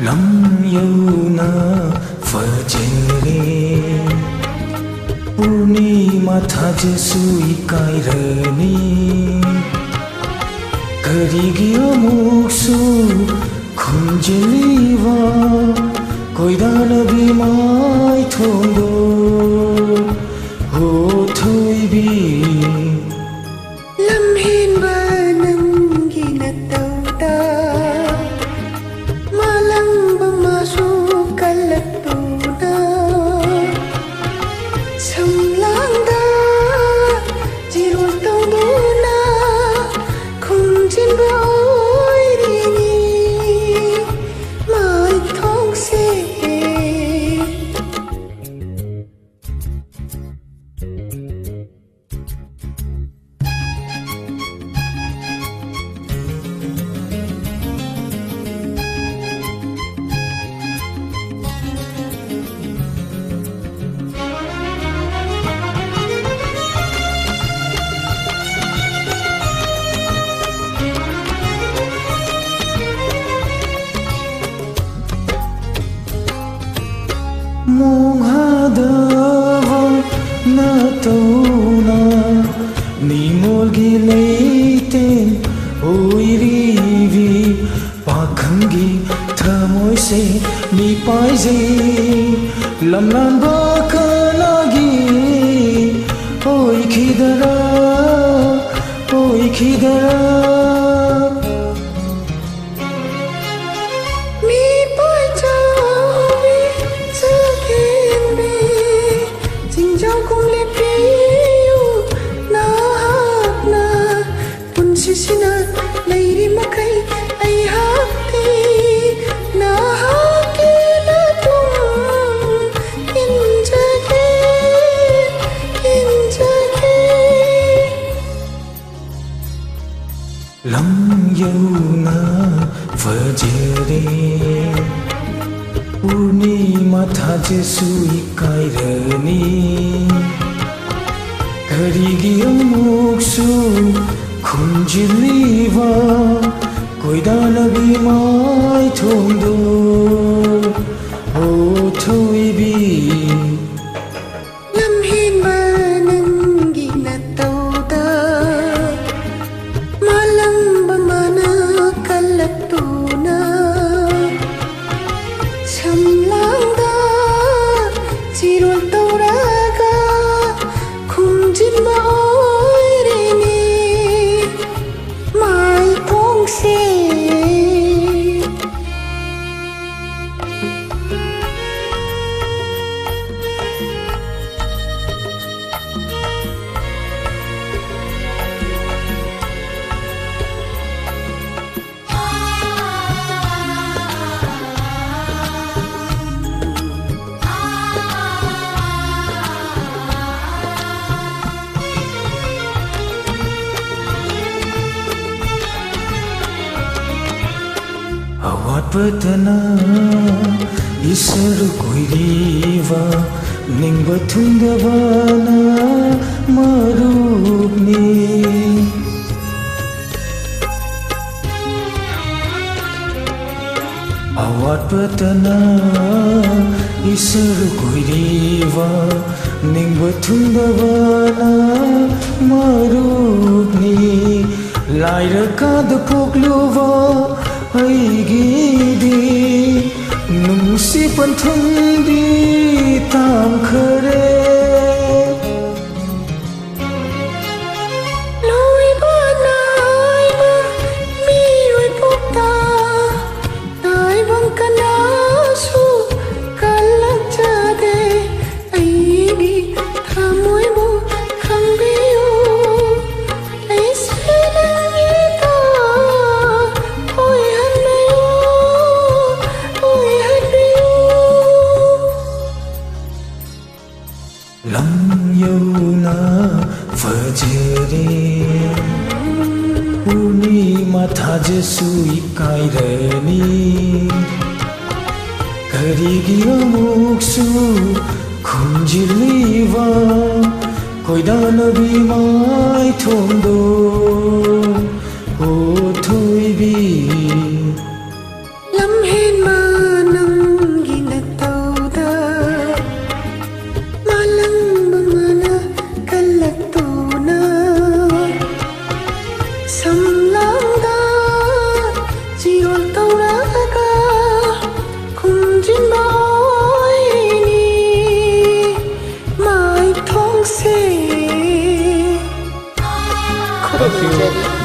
Lam yauna fajre Purnima thaje sui kairani Karigyo muksu khunjeliva Koidana bimai thondo ho thoibi Lamhin banangi na tauta Malang bamasuk kalatuna Samlangda jirul tauduna Khunjin ba oi rini mai thong se Monghadava na tauna Nimolgi leiten oirivi Pakhangi thamoi se ni paise Lamnan bakanagi oi khidara Mi pai chawi sakin be Jingjau kum le piu na hak na Pun sisina lairi makai ai hak ti Na hak na tum injake Lam yauna fajre Purnima thaje sui kairani Karigyo muksu khunjiliva Koidana bimai thondo ho thoibi Lamhin banangi na tauta Malang bamana kalatuna Samlangda jirul tauraga Khunjin ba oi rini mai thong se Awat patana isar koiriva Ning bathundavana marupni Awat patana isar koiriva Ning bathundavana marupni Laira kad pokluva aigidi nungsi panthungdi tam khare Loi ba nai ba mi oi pokta Nai bang kana su kalak jade Aigi thamoi bo khangbiyo Ai se nangi ta oi hannayo oi hanbiyo Lam yauna fajre Purnima thaje sui kairani Karigi amuksu khunjiliva koidana bi mai thondo o thoibi lam hen ma nang gina tauda malang bangana kalatuna samlangda jiol tauraga kunjin boy ni mai thong se Thank you.